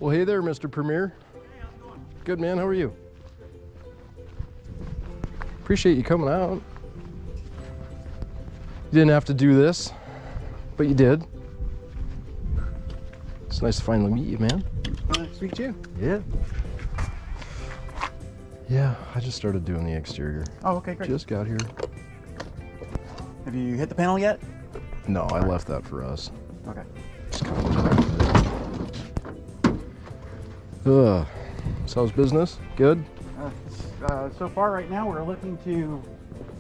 Well, hey there, Mr. Premier. Hey, how's it going? Good, man. How are you? Appreciate you coming out. You didn't have to do this, but you did. It's nice to finally meet you, man. Nice to meet you. Yeah. Yeah, I just started doing the exterior. Oh, okay, great. Just got here. Have you hit the panel yet? No, I left that for us. Okay. Just kind of so how's business? Good? So far right now we're looking to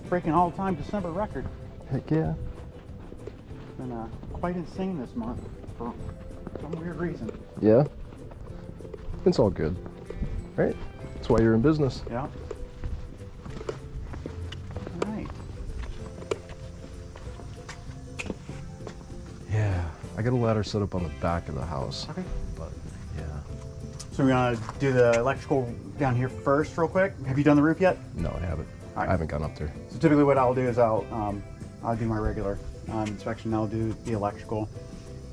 break an all-time December record. Heck yeah. It's been quite insane this month for some weird reason. Yeah? It's all good, right? That's why you're in business. Yeah. All right. Yeah, I got a ladder set up on the back of the house. Okay. But yeah. So we're gonna do the electrical down here first real quick. Have you done the roof yet? No, I haven't. Right. I haven't gone up there. So typically what I'll do is I'll do my regular inspection. I'll do the electrical,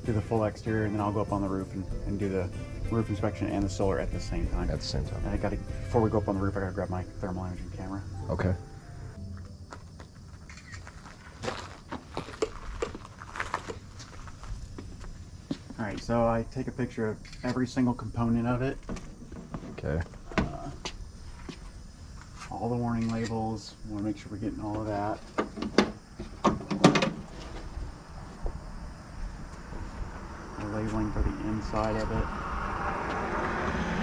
do the full exterior, and then I'll go up on the roof and do the roof inspection and the solar at the same time. At the same time. And before we go up on the roof, I gotta grab my thermal imaging camera. Okay. All right, so I take a picture of every single component of it, Okay. all the warning labels. We want to make sure we're getting all of that. The labeling for the inside of it.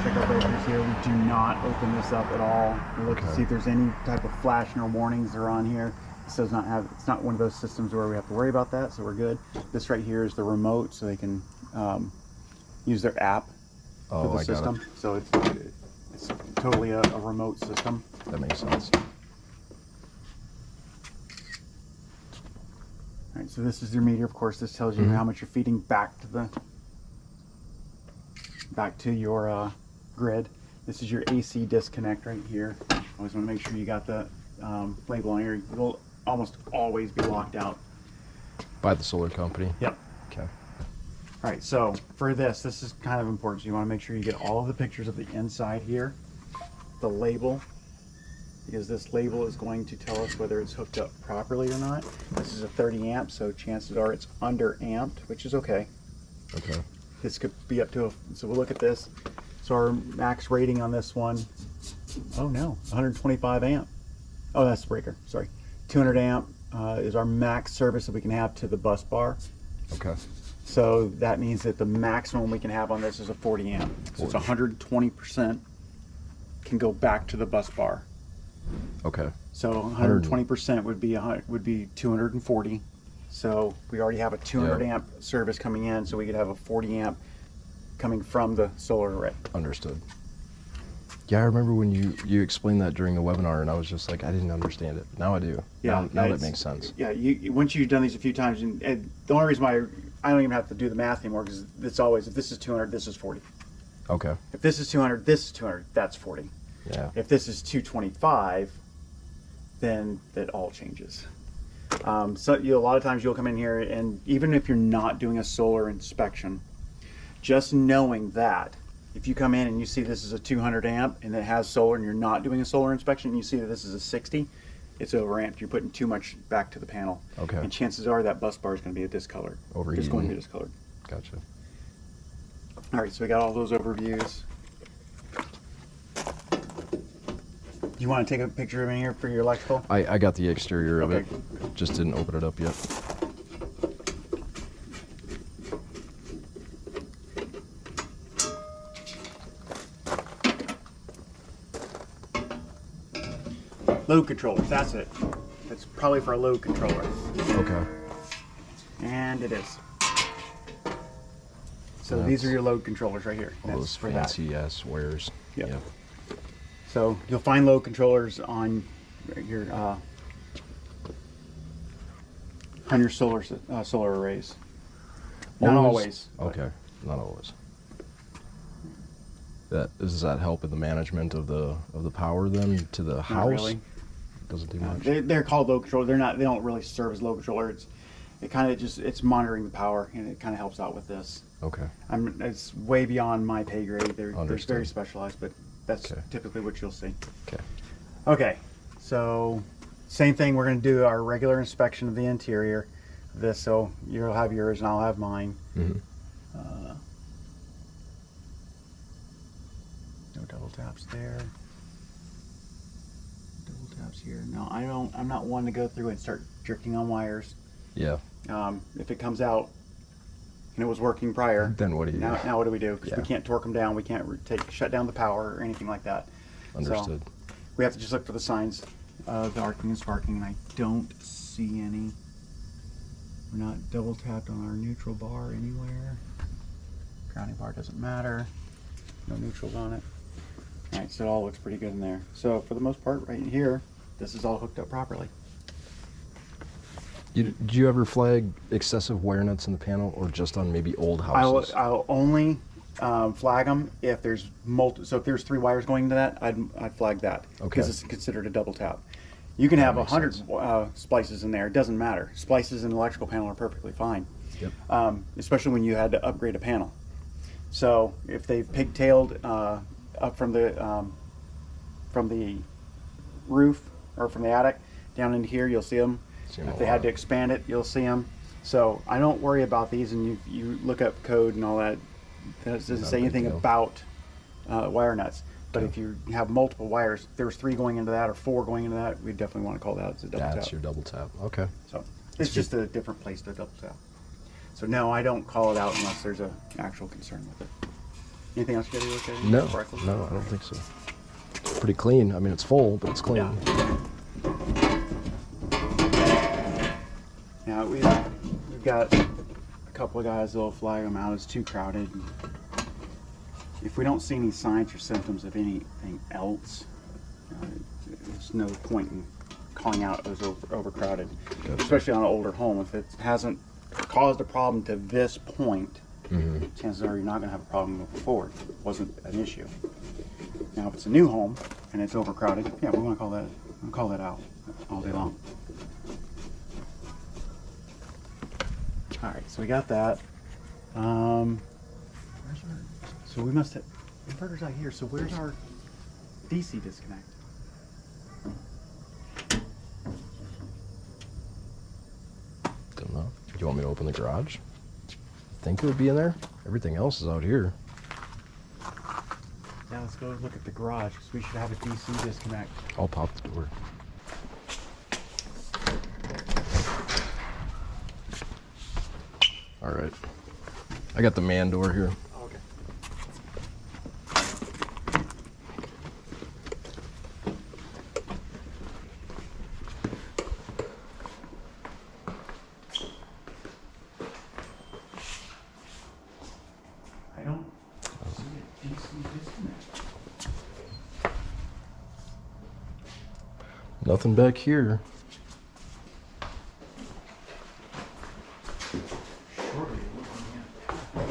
Check our labels here. We do not open this up at all. We look to Okay. see if there's any type of flashing or warnings that are on here. This does not have. It's not one of those systems where we have to worry about that, so we're good. This right here is the remote, so they can use their app for the I system. got it. So it's totally a remote system. That makes sense. All right, so this is your meter. Of course, this tells you how much you're feeding back to your grid. This is your AC disconnect right here. Always want to make sure you got the label on here. You'll almost always be locked out. By the solar company? Yep. Okay. All right, so for this is kind of important. So you want to make sure you get all of the pictures of the inside here, the label, because this label is going to tell us whether it's hooked up properly or not. This is a 30 amp, so chances are it's under amped, which is okay. Okay. This could be up to so we'll look at this. So our max rating on this one, oh no, 125 amp. Oh, that's the breaker, sorry. 200 amp is our max service that we can have to the bus bar. Okay. So that means that the maximum we can have on this is a 40 amp. So it's 120% can go back to the bus bar. Okay. So 120% would be 240. So we already have a 200 amp service coming in, so we could have a 40 amp coming from the solar array. Understood. Yeah, I remember when you explained that during the webinar, and I was just like, I didn't understand it. Now I do. Yeah, Now that makes sense. Yeah, once you've done these a few times, and the only reason why I don't even have to do the math anymore, because it's always, if this is 200, this is 40. Okay. If this is 200, this is 200, that's 40. Yeah. If this is 225, then that all changes. So a lot of times you'll come in here, and even if you're not doing a solar inspection, just knowing that, if you come in and you see this is a 200 amp and it has solar and you're not doing a solar inspection and you see that this is a 60, it's overamped. You're putting too much back to the panel. Okay. And chances are that bus bar is going to be discolored. Overheating. It's going to be discolored. Gotcha. All right, so we got all those overviews. You want to take a picture of me here for your electrical? I got the exterior of Okay. it. Just didn't open it up yet. Load controllers, that's it. It's probably for a load controller. Okay. And it is. So these are your load controllers right here. All those fancy ass wares. Yep. Yeah. So you'll find load controllers on your solar arrays. Not always. Okay. Not always. Does that help in the management of the power then to the house? Not really. Doesn't do much. They're called load controllers. They don't really serve as load controllers. it kind of it's monitoring the power, and it kind of helps out with this. Okay. It's way beyond my pay grade. They're Understood. very specialized, but that's Okay. typically what you'll see. Okay. Okay, so same thing. We're going to do our regular inspection of the interior. So you'll have yours and I'll have mine. Mm-hmm. No double taps there. Double taps here. No, I'm not one to go through and start jerking on wires. Yeah. If it comes out and it was working prior, Then what do you do? Now what do we do? Because we Yeah. can't torque them down. We can't shut down the power or anything like that. Understood. So we have to just look for the signs of the arcing and sparking, and I don't see any. We're not double tapped on our neutral bar anywhere. Grounding bar doesn't matter. No neutrals on it. All right, so it all looks pretty good in there. So for the most part, right here, this is all hooked up properly. Do you ever flag excessive wire nuts in the panel, or just on maybe old houses? I'll only flag them if there's so if there's 3 wires going into that, I'd flag that because Okay. it's considered a double tap. You can have makes 100 sense. splices in there. It doesn't matter. Splices in an electrical panel are perfectly fine. Yep. Especially when you had to upgrade a panel. So if they've pigtailed up from the roof or from the attic down into here, you'll see them. See 'em If a they had lot. to expand it, you'll see them. So I don't worry about these, and you look up code and all that. That doesn't Not a say big anything deal. about wire nuts. But Okay. if you have multiple wires, if there was 3 going into that or 4 going into that, we definitely want to call that as a double That's tap. your double tap. Okay. So it's just a different place to double tap. So no, I don't call it out unless there's an actual concern with it. Anything else you got to do with it? No, before I close? no, I don't think so. It's pretty clean. I mean, it's full, but it's clean. Yeah. Now we've got a couple of guys that'll flag them out as too crowded. If we don't see any signs or symptoms of anything else, there's no point in calling out as overcrowded, Gotcha. especially on an older home. If it hasn't caused a problem to this point, Mm-hmm. chances are you're not going to have a problem moving forward. It wasn't an issue. Now, if it's a new home and it's overcrowded, yeah, we want to call that out all day long. All right, so we got that. So we must have inverters out here. So where's our DC disconnect? Don't know. Do you want me to open the garage? Think it would be in there? Everything else is out here. Yeah, let's go look at the garage because we should have a DC disconnect. I'll pop the door. All right. I got the man door here. Okay. I don't see a DC disconnect. Nothing back here. Surely it wouldn't be.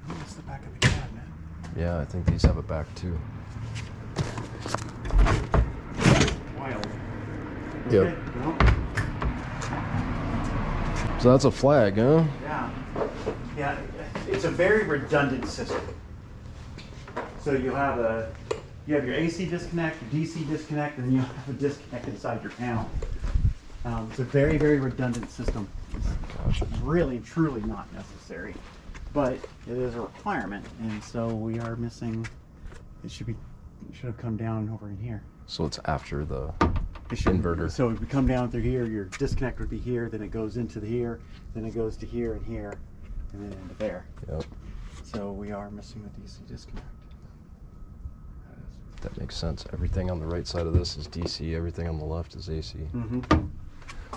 Oh, it's the back of the cabinet. Yeah, I think these have it back too. Wild. Yep. Okay, well, So that's a flag, huh? yeah. Yeah, it's a very redundant system. So you have your AC disconnect, your DC disconnect, and you have a disconnect inside your panel. It's a very, very redundant system. Gosh. It's really, truly not necessary, but it is a requirement, and so we are missing. It should have come down over in here. So it's after the It should- inverter. So if we come down through here, your disconnect would be here, then it goes into here, then it goes to here and here, and then into there. Yep. So we are missing the DC disconnect. That makes sense. Everything on the right side of this is DC. Everything on the left is AC. Mm-hmm.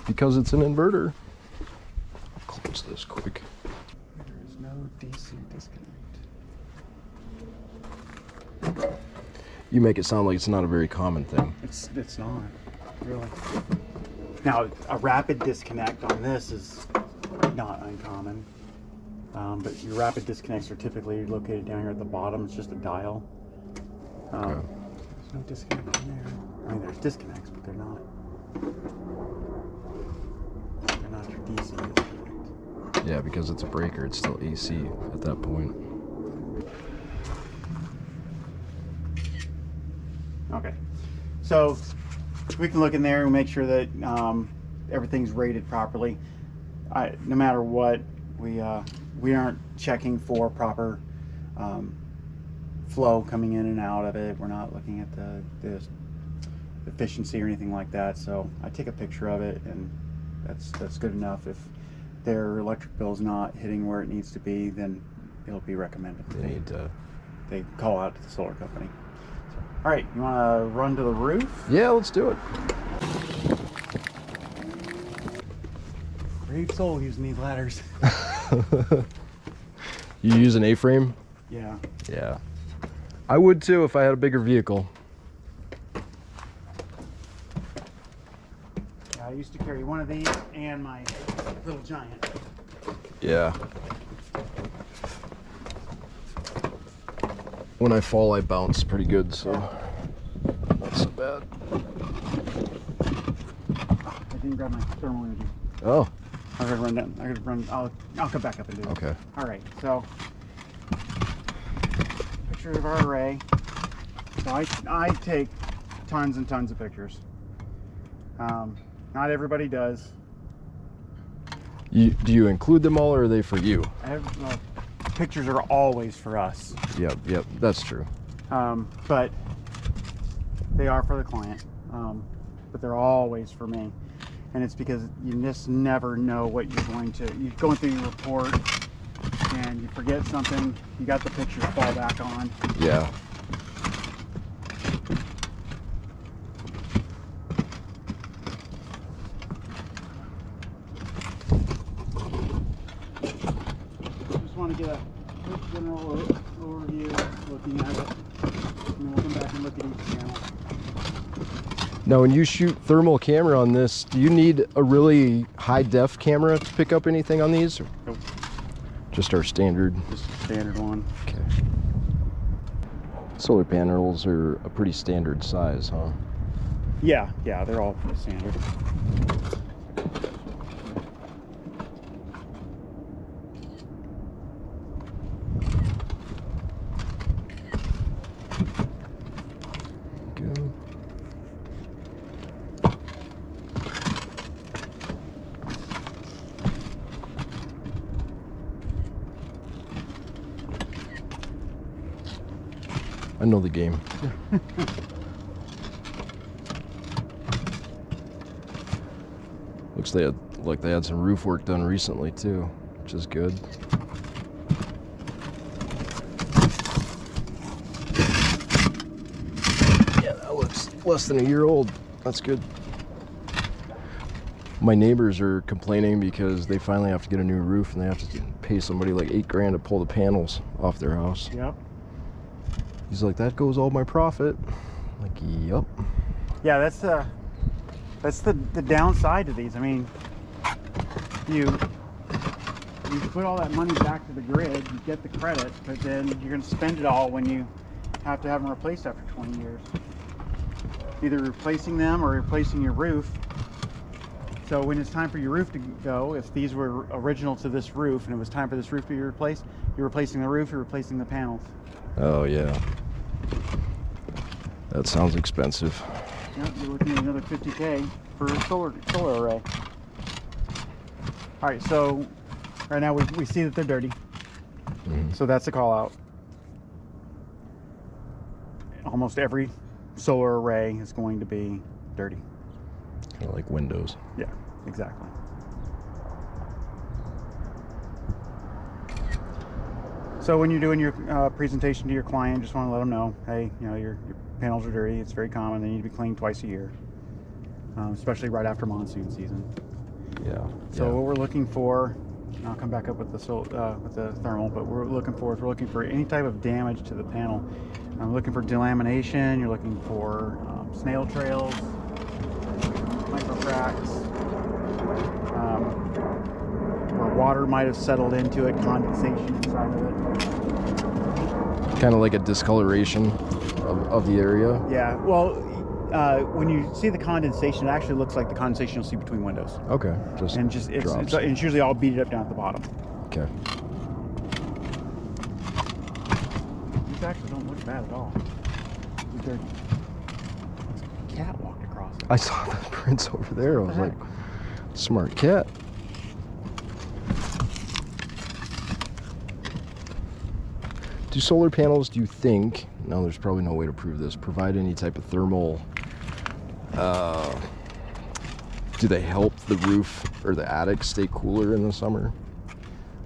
Because it's an inverter. I'll close this quick. There is no DC disconnect. You make it sound like it's not a very common thing. It's not. really. Now, a rapid disconnect on this is not uncommon. But your rapid disconnects are typically located down here at the bottom. It's just a dial. Okay. There's no disconnect in there. I mean, there's disconnects, but they're not your DC disconnect. Yeah, because it's a breaker, it's still AC at that point. Okay, so we can look in there and make sure that everything's rated properly. No matter what, we aren't checking for proper flow coming in and out of it. We're not looking at the efficiency or anything like that. So I take a picture of it, and that's good enough. If their electric bill is not hitting where it needs to be, then it'll be recommended. They call out to the solar company. So, all right, you want to run to the roof? Yeah, let's do it. Brave soul using these ladders. You use an A-frame? Yeah. Yeah. I would too if I had a bigger vehicle. I used to carry one of these and my little giant. Yeah. When I fall, I bounce pretty good, so not so bad. I didn't grab my thermal energy. Oh. I'm gonna run down. I'm gonna run. I'll come back up and do it. Okay. All right. So, picture of our array. So I take tons and tons of pictures. Not everybody does. Do you include them all, or are they for you? Pictures are always for us. Yep, that's true. But they are for the client. But they're always for me. And it's because you just never know what you're going through your report and you forget something, you got the picture to fall back on. Yeah. Just want to get a quick general overview looking at it. And then we'll come back and look at each panel. Now, when you shoot thermal camera on this, do you need a really high def camera to pick up anything on these? Or Nope. just our standard? Just a standard one. Okay. Solar panels are a pretty standard size, huh? Yeah, they're all pretty standard. Go. I know the game. Looks like they had some roof work done recently too, which is good. Yeah, that looks less than a year old. That's good. My neighbors are complaining because they finally have to get a new roof and they have to pay somebody like $8 grand to pull the panels off their house. Yep. He's like, that goes all my profit. I'm like, yep. Yeah, that's the downside to these. I mean, you put all that money back to the grid, you get the credit, but then you're going to spend it all when you have to have them replaced after 20 years. Either replacing them or replacing your roof. So when it's time for your roof to go, if these were original to this roof and it was time for this roof to be replaced, you're replacing the roof, you're replacing the panels. Oh yeah. That sounds expensive. Yep, you're looking at another $50K for a solar array. All right, so right now we see that they're dirty. Mm-hmm. So that's a call out. Almost every solar array is going to be dirty. Kind of like windows. Yeah, exactly. So when you're doing your presentation to your client, just want to let them know, hey, your panels are dirty. It's very common. They need to be cleaned twice a year, especially right after monsoon season. Yeah. So what we're looking for, and I'll come back up with the thermal, but we're looking for any type of damage to the panel. I'm looking for delamination. You're looking for snail trails. cracks, where water might have settled into it, condensation inside of it. Kind of like a discoloration of the area. Yeah, well, when you see the condensation, it actually looks like the condensation you'll see between windows. Okay, it's usually all beaded up down at the bottom. Okay. These actually don't look bad at all. A cat walked across it. I saw the prints over there. I was like, smart cat. Do solar panels, do you think, no, there's probably no way to prove this, provide any type of thermal, do they help the roof or the attic stay cooler in the summer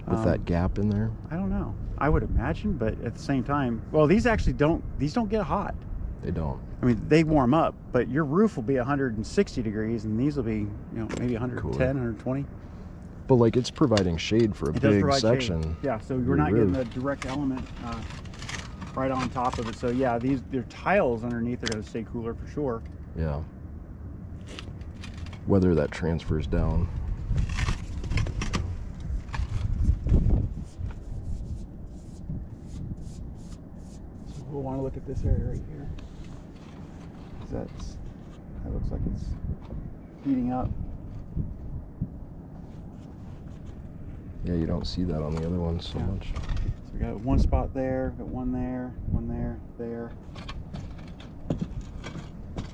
with that gap in there? I don't know. I would imagine, but at the same time, well, these don't get hot. They don't. I mean, they warm up, but your roof will be 160 degrees, and these will be, maybe 110, Cooler. 120. But like, it's providing shade for a big section. Shade. Yeah, so we're not getting the direct element right on top of it. So yeah, their tiles underneath are going to stay cooler for sure. Yeah. Whether that transfers down. So we'll want to look at this area right here. That looks like it's heating up. Yeah, you don't see that on the other ones so much. So we got one spot there, got one there, there.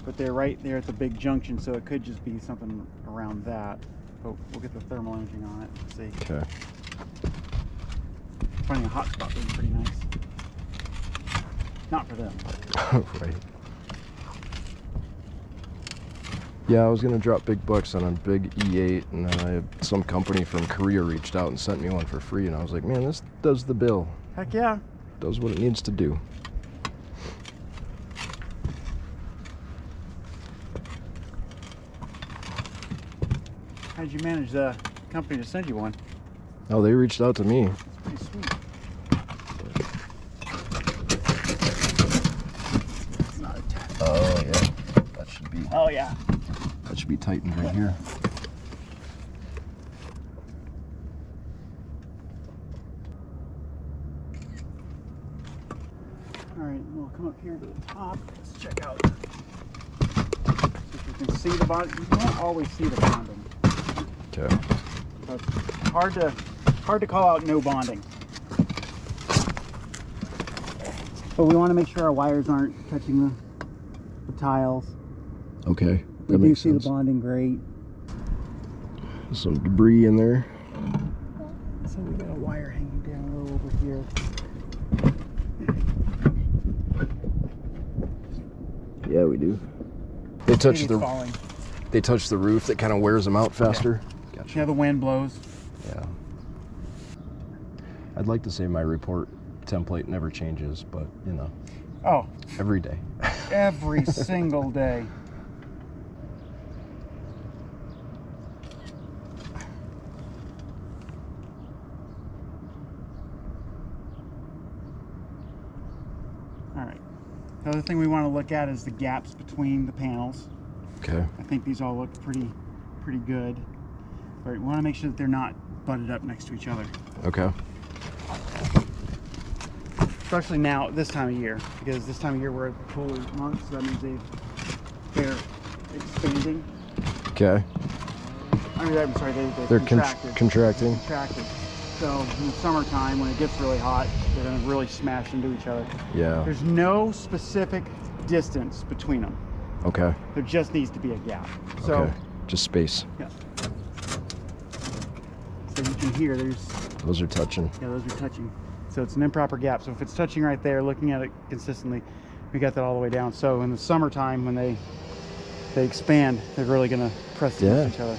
But they're right there at the big junction, so it could just be something around that. But we'll get the thermal imaging on it and see. Okay. Finding a hot spot would be pretty nice. Not for them. Right. Yeah, I was gonna drop big bucks on a big E8, and then I had some company from Korea reached out and sent me one for free, and I was like, man, this does the bill. Heck yeah. Does what it needs to do. How did you manage the company to send you one? Oh, they reached out to me. That's pretty sweet. It's not attached. Oh yeah, that should be. Oh yeah. That should be tightened right here. All right, we'll come up here to the top. Let's check out. See if you can see the bonding. You can't always see the bonding. Okay. So it's hard to call out no bonding. But we want to make sure our wires aren't touching the tiles. Okay. We do see the bonding great. Some debris in there. So we got a wire hanging down a little over here. Yeah, we do. They touch Maybe it's falling. They touch the roof. That kind of wears them out faster. Yeah. Gotcha. Yeah, the wind blows. Yeah. I'd like to say my report template never changes, but you know. Oh. Every day. Every single day. All right. The other thing we want to look at is the gaps between the panels. Okay. I think these all look pretty good. But we want to make sure that they're not butted up next to each other. Okay. Especially now, this time of year, because this time of year we're at the cooler months, so that means they're expanding. Okay. I mean, I'm sorry, They're contracted. contracting. Contracted. So in the summertime, when it gets really hot, they're going to really smash into each other. Yeah. There's no specific distance between them. Okay. There just needs to be a gap. So, Okay. Just space. yeah. So you can hear Those are touching. yeah, those are touching. So it's an improper gap. So if it's touching right there, looking at it consistently, we got that all the way down. So in the summertime, when they expand, they're really going to press against each other.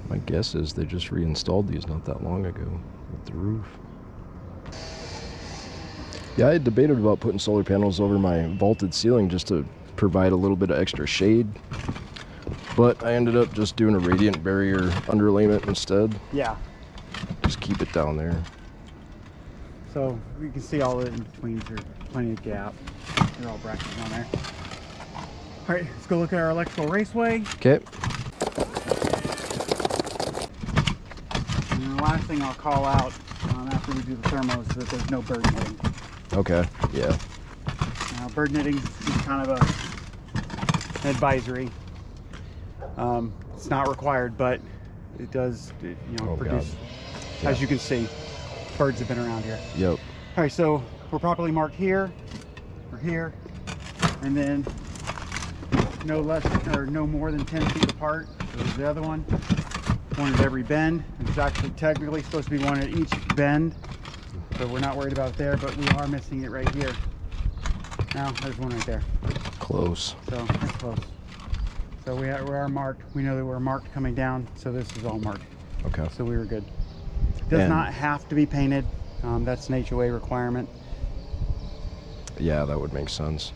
My guess is they just reinstalled these not that long ago with the roof. Yeah, I had debated about putting solar panels over my vaulted ceiling just to provide a little bit of extra shade, but I ended up just doing a radiant barrier underlayment instead. Yeah. Just keep it down there. So you can see all the in-betweens are plenty of gap. They're all bracketed on there. All right, let's go look at our electrical raceway. Okay. And the last thing I'll call out after we do the thermos is that there's no bird knitting. Okay, yeah. Bird knitting is kind of an advisory. It's not required, but it does, produce. Yeah. As you can see, birds have been around here. Yep. All right, so we're properly marked here, or here, and then no less or no more than 10 feet apart. So there's the other one. One at every bend. There's actually technically supposed to be one at each bend, so we're not worried about it there, but we are missing it right here. Now there's one right there. Close. So that's close. So we are marked. We know that we're marked coming down, so this is all marked. Okay. So we were good. Does not have to be painted. That's an HOA requirement. Yeah, that would make sense.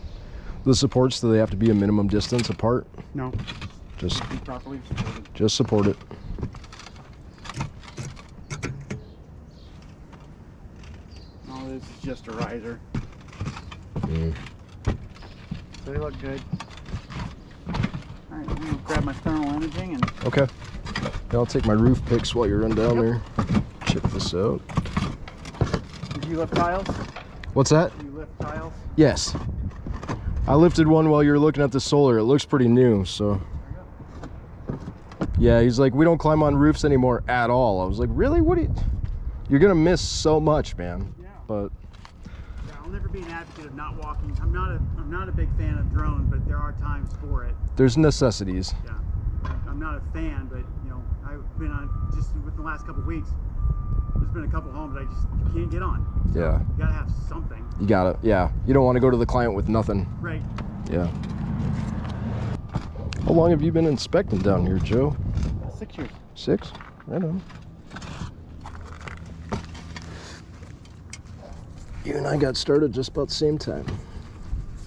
The supports, do they have to be a minimum distance apart? No. Just Be properly supported. Just support it. All this is just a riser. Mm. So they look good. All right, I'm gonna grab my thermal imaging and. Okay. Yeah, I'll take my roof pics while you run down there. Check this out. Did you lift tiles? What's that? Did you lift tiles? Yes. I lifted one while you were looking at the solar. It looks pretty new, so. Yeah, he's like, we don't climb on roofs anymore at all. I was like, really? What do you? You're gonna miss so much, man. Yeah. But. Yeah, I'll never be an advocate of not walking. I'm not a big fan of drones, but there are times for it. There's necessities. Yeah. I'm not a fan, but I've been on just within the last couple of weeks. There's been a couple homes I just can't get on. So Yeah. You gotta have something. You got it. Yeah. You don't want to go to the client with nothing. Right. Yeah. How long have you been inspecting down here, Joe? 6 years. 6? Right on. You and I got started just about the same time.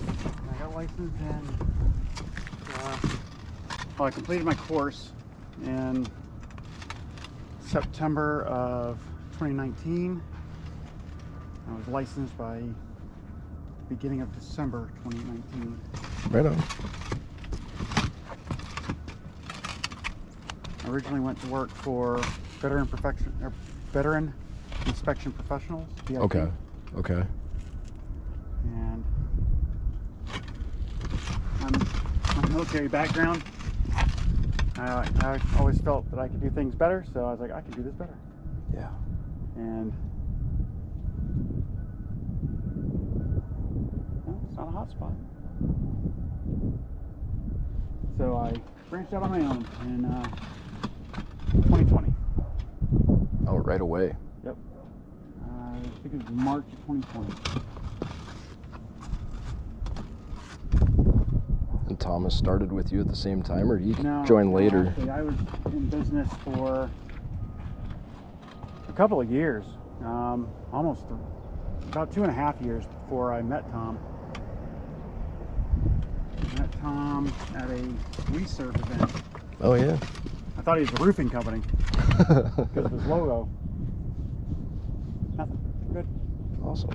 I got licensed in. Well, I completed my course in September of 2019. I was licensed by the beginning of December 2019. Right on. I originally went to work for Veteran Inspection Professionals. VIP. Okay. Okay. And I'm military background. I always felt that I could do things better, so I was like, I can do this better. Yeah. And no, it's not a hot spot. So I branched out on my own in 2020. Oh, right away. Yep. I think it was March of 2020. And Thomas started with you at the same time, or you No, joined later? Actually, I was in business for a couple of years, almost about 2.5 years before I met Tom. I met Tom at a resurf event. Oh, yeah. I thought he was a roofing company because of his logo. Nothing. Good. Awesome.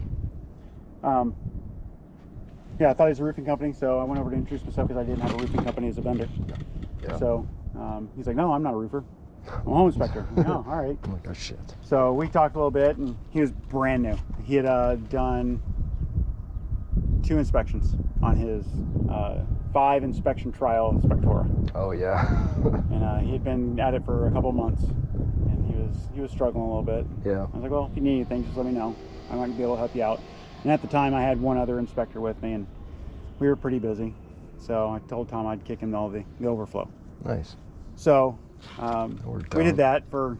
Yeah, I thought he was a roofing company, so I went over to introduce myself because I didn't have a roofing company as a vendor. Yeah. So he's like, no, I'm not a roofer. I'm a home inspector. I'm like, oh, all right. I'm like, oh, shit. So we talked a little bit, and he was brand new. He had done 2 inspections on his 5 inspection trial Inspectora. Oh, yeah. And he had been at it for a couple months, and he was struggling a little bit. Yeah. I was like, well, if you need anything, just let me know. I might be able to help you out. And at the time, I had one other inspector with me, and we were pretty busy. So I told Tom I'd kick him all the overflow. Nice. So we did out. that for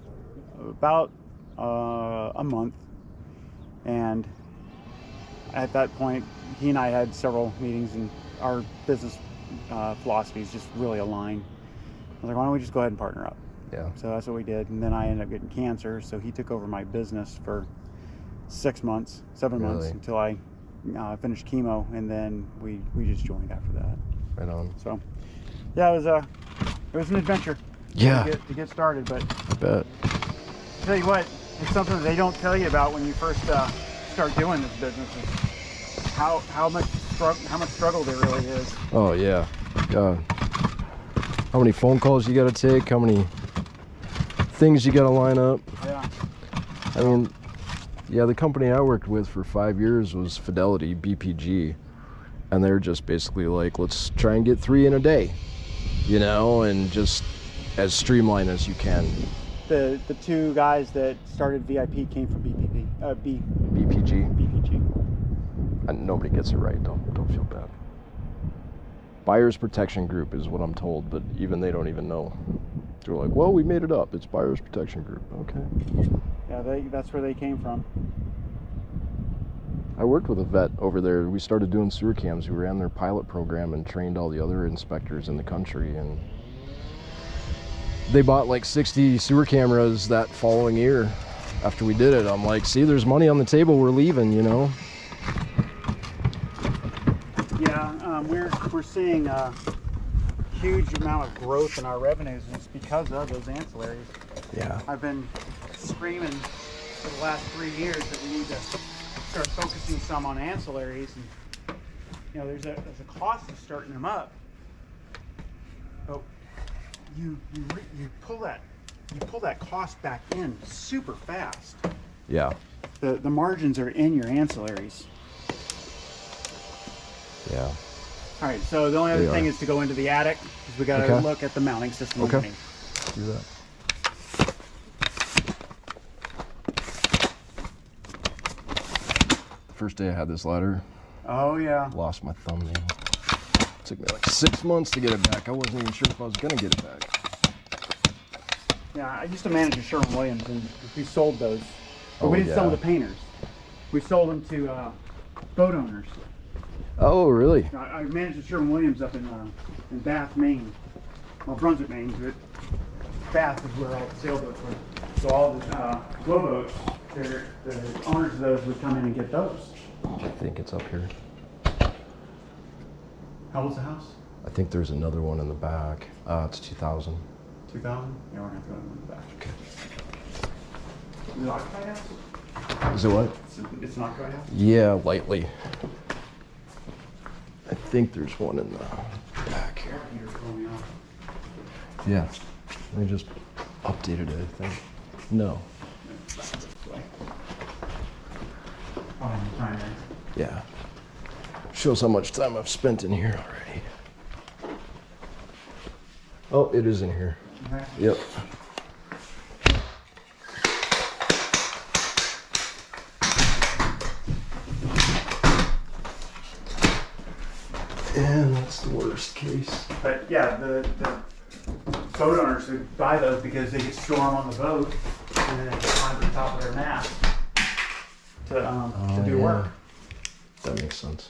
about a month. And at that point, he and I had several meetings, and our business philosophies just really aligned. I was like, why don't we just go ahead and partner up? Yeah. So that's what we did. And then I ended up getting cancer, so he took over my business for 7 months, Really? until I finished chemo, and then we just joined after that. Right on. So yeah, it was an adventure. Yeah. To get started, but I bet. tell you what, it's something that they don't tell you about when you first start doing this business. Is how much struggle there really is. Oh, yeah. how many phone calls you got to take, how many things you got to line up. Yeah. I mean, yeah, the company I worked with for 5 years was Fidelity, BPG, and they're just basically like, let's try and get 3 in a day, you know, and just as streamlined as you can. The two guys that started VIP came from BPG. BPG. And nobody gets it right. Don't feel bad. Buyers Protection Group is what I'm told, but even they don't even know. They're like, well, we made it up. It's Buyers Protection Group. Okay. Yeah, that's where they came from. I worked with a vet over there. We started doing sewer cams. We ran their pilot program and trained all the other inspectors in the country, and they bought like 60 sewer cameras that following year after we did it. I'm like, see, there's money on the table. We're leaving, you know. Yeah, we're seeing a huge amount of growth in our revenues, and it's because of those ancillaries. Yeah. I've been screaming for the last 3 years that we need to start focusing some on ancillaries, and you know, there's a cost of starting them up, but you pull that cost back in super fast. Yeah. The margins are in your ancillaries. Yeah. All right, so the only other thing is to go into the attic, because we got to look at the mounting system. Okay. Do that. First day I had this ladder, Oh yeah. lost my thumbnail. It took me like 6 months to get it back. I wasn't even sure if I was gonna get it back. Yeah, I used to manage a Sherwin-Williams, and we sold those. But Oh, we didn't sell yeah. them to painters. We sold them to boat owners. Oh, really? I managed a Sherwin-Williams up in Bath, Maine. Well, Brunswick, Maine, but Bath is where all the sailboats were. So all the glow boats, the owners of those would come in and get those. I think it's up here. How old's the house? I think there's another one in the back. It's 2000. 2000? Yeah, we're going to have to go in the back. Okay. Is it occupied house? Is it what? It's an occupied house? Yeah, lightly. I think there's one in the back here. Yeah. They just updated it, I think. No. Yeah. Shows how much time I've spent in here already. Oh, it is in here. Okay. Yep. And that's the worst case. But yeah, the boat owners who buy those because they get storm on the boat and then they climb to the top of their mast to do work. That makes sense.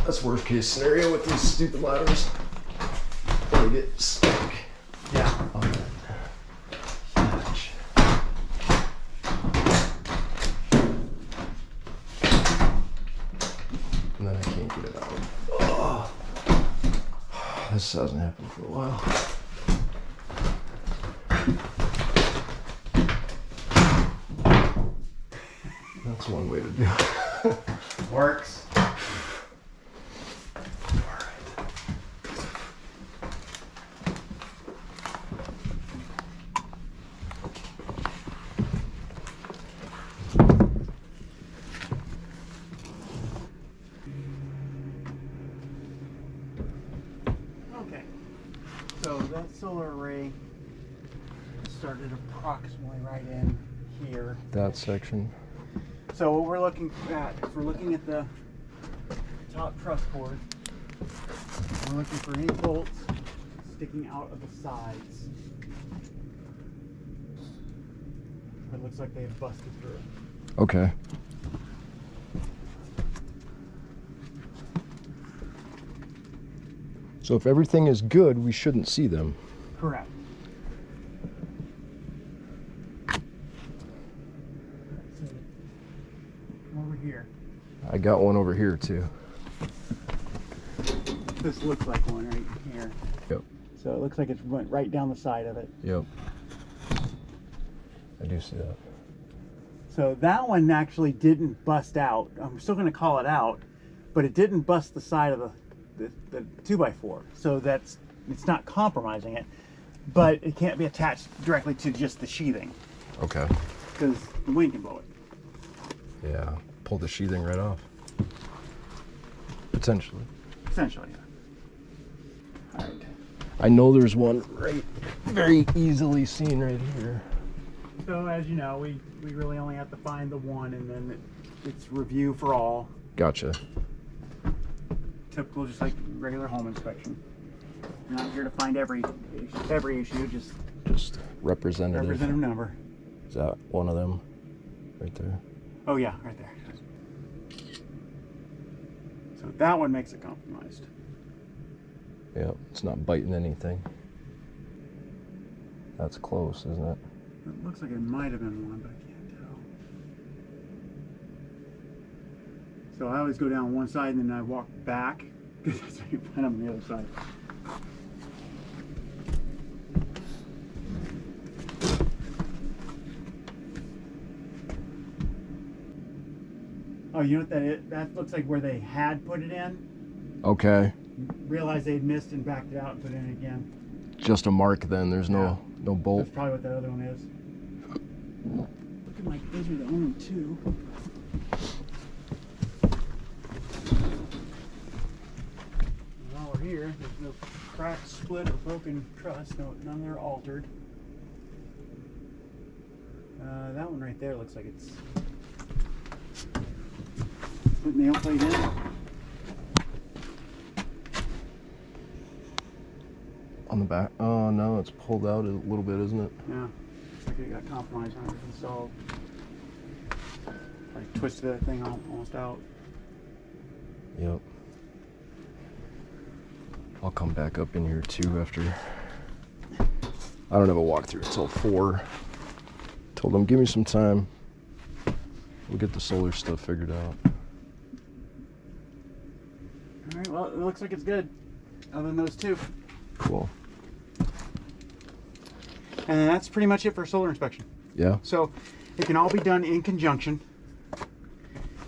That's worst case scenario with these stupid ladders. They get stuck. Yeah. On that hatch. And then I can't get it out. Oh. This hasn't happened for a while. That's one way to do it. Works. Okay. So that solar array started approximately right in here. That section. So what we're looking at, if we're looking at the top truss cord, we're looking for any bolts sticking out of the sides. It looks like they've busted through. Okay. So if everything is good, we shouldn't see them. Correct. So, over here. I got one over here too. This looks like one right here. Yep. So it looks like it's went right down the side of it. Yep. I do see that. So that one actually didn't bust out. I'm still going to call it out, but it didn't bust the side of the 2x4, so it's not compromising it, but it can't be attached directly to just the sheathing. Okay. Because the wind can blow it. Yeah, pull the sheathing right off. Potentially. Essentially, yeah. All right. I know there's one right, very easily seen right here. So as you know, we really only have to find the one, and then it's review for all. Gotcha. Typical, just like regular home inspection. We're not here to find every issue, just representative number. Is that one of them right there? Oh yeah, right there. So that one makes it compromised. Yeah, it's not biting anything. That's close, isn't it? It looks like it might have been one, but I can't tell. So I always go down one side and then I walk back, because that's how you find them on the other side. Oh, you know what that is? That looks like where they had put it in. Okay. Realized they'd missed and backed it out and put it in again. Just a mark then, there's no bolt. That's probably what that other one is. Looking like those are the only two. While we're here, there's no cracked, split, or broken truss. No, none that are altered. That one right there looks like it's put nail plate in. On the back? Oh no, it's pulled out a little bit, isn't it? Yeah, looks like it got compromised when it was installed. I twisted that thing almost out. Yep. I'll come back up in here too after. I don't have a walkthrough until 4. Told them, give me some time. We'll get the solar stuff figured out. All right, well, it looks like it's good, other than those two. Cool. And that's pretty much it for solar inspection. Yeah. So it can all be done in conjunction.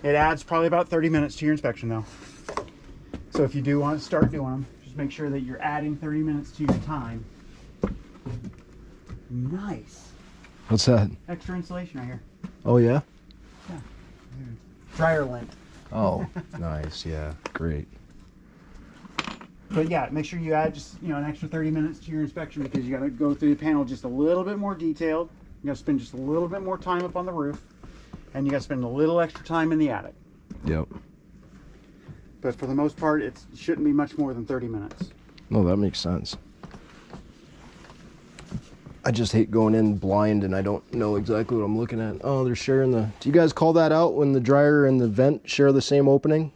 It adds probably about 30 minutes to your inspection though. So if you do want to start doing them, just make sure that you're adding 30 minutes to your time. Nice. What's that? Extra insulation right here. Oh yeah? Yeah. Dryer lint. Oh, nice. Yeah, great. But yeah, make sure you add just an extra 30 minutes to your inspection, because you got to go through the panel just a little bit more detailed. You got to spend just a little bit more time up on the roof, and you got to spend a little extra time in the attic. Yep. But for the most part, it shouldn't be much more than 30 minutes. No, that makes sense. I just hate going in blind and I don't know exactly what I'm looking at. Oh, they're sharing the... Do you guys call that out when the dryer and the vent share the same opening?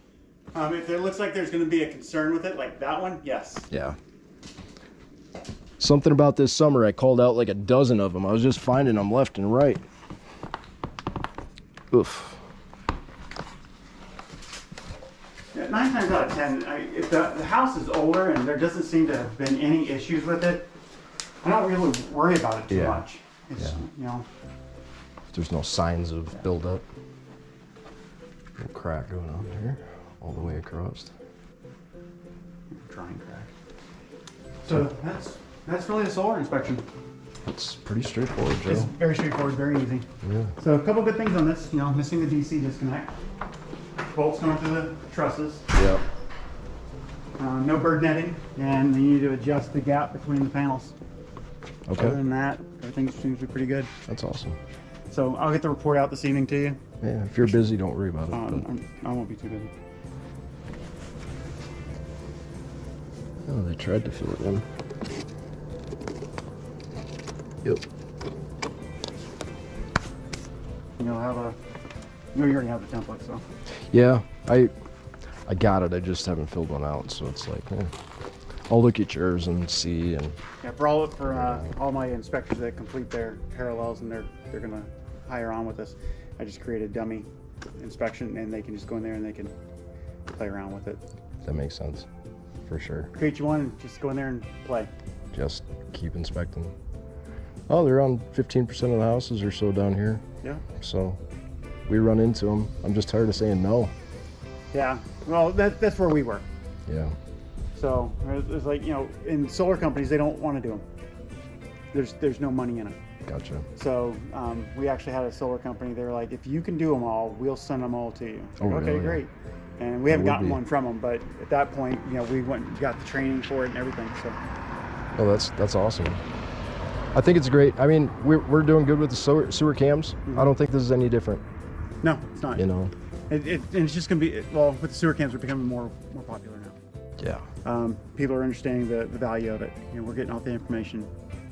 If it looks like there's going to be a concern with it, like that one, yes. Yeah. Something about this summer, I called out like a dozen of them. I was just finding them left and right. Oof. Yeah, 9 times out of 10, if the house is older and there doesn't seem to have been any issues with it, I don't really worry about it too much. It's, If there's no signs of buildup. No crack going on there, all the way across. Drying crack. So that's really the solar inspection. It's pretty straightforward, Joe. It's very straightforward, very easy. Yeah. So a couple good things on this, missing the DC disconnect. Bolts going through the trusses. Yep. No bird netting, and you need to adjust the gap between the panels. Okay. Other than that, everything seems to be pretty good. That's awesome. So I'll get the report out this evening to you. Yeah, if you're busy, don't worry about it. I won't be too busy. Oh, they tried to fill it in. Yep. You'll have you already have the template, so. Yeah, I got it. I just haven't filled one out, so it's like, I'll look at yours and see. And yeah, for all my inspectors that complete their parallels and they're gonna hire on with us, I just create a dummy inspection and they can just go in there and they can play around with it. that makes sense, for sure. Create you one and just go in there and play. Just keep inspecting. Oh, they're on 15% of the houses or so down here. Yeah. So we run into them. I'm just tired of saying no. Yeah, well, that's where we were. Yeah. So it's like, you know, in solar companies, they don't want to do them. There's no money in it. Gotcha. So we actually had a solar company. They were like, if you can do them all, we'll send them all to you. Oh, Like, okay, really? great. And we haven't gotten be. one from them, but at that point, you know, we went and got the training for it and everything. So. Oh, that's awesome. I think it's great. I mean, we're doing good with the sewer cams. Mm-hmm. I don't think this is any different. No, it's not. You know. And it's just gonna be, well, with the sewer cams, we're becoming more popular now. Yeah. People are understanding the value of it. You know, we're getting all the information,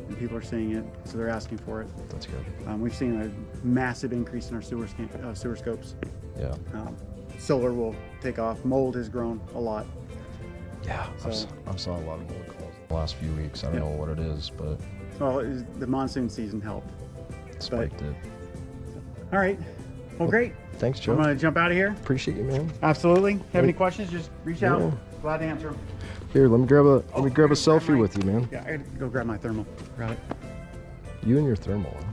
and people are seeing it, so they're asking for it. That's good. We've seen a massive increase in our sewer scopes. Yeah. Solar will take off. Mold has grown a lot. Yeah. So- I've saw a lot of mold calls the last few weeks. I don't know what it is, but Well, the monsoon season helped. it spiked it. All right. Well, great. Thanks, Joe. I'm gonna jump out of here. Appreciate you, man. Absolutely. Have any questions? Just reach out. Yeah. Glad to answer them. Here, let me grab a Oh, selfie grab my- with you, man. Yeah, I gotta go grab my thermal. Got it. You and your thermal. Huh?